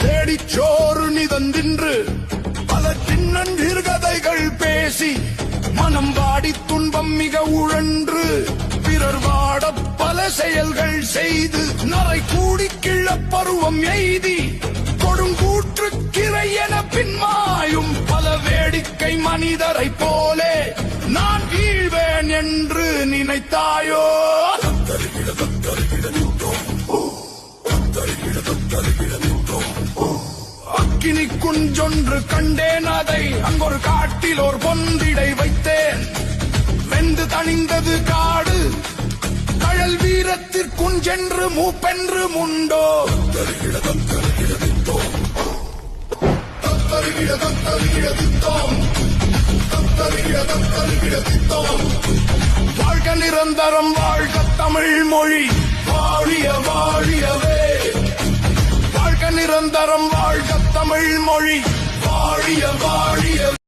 தேடிச்சோறு நிதந்தின்று பல சின்னஞ்சிறு கதைகள் பேசி மனம் வாடி துன்பம் மிக உழன்று பிறர் வாட பல செயல்கள் செய்து நரை கூடி கிழப்பருவம் எய்தி கொடுங்கூற்று கிரை என பின்மாயும் பல வேடிக்கை மனிதரை போலே நான் வீழ்வேன் என்று நினைத்தாயோ? அக்கினி குஞ்சொன்று கண்டேன், அதை அங்கொரு காட்டில் ஒரு பொந்திடை வைத்தேன். வெந்து தணிந்தது காடு, கழல் வீரத்திற்குஞ்சென்று மூப்பென்று முண்டோ. வாழ்க நிரந்தரம், வாழ்க தமிழ் மொழி, வாழிய வாழியவே. வாழ்க நிரந்தரம், வாழ்க தமிழ் மொழி, வாழிய வாழியவே.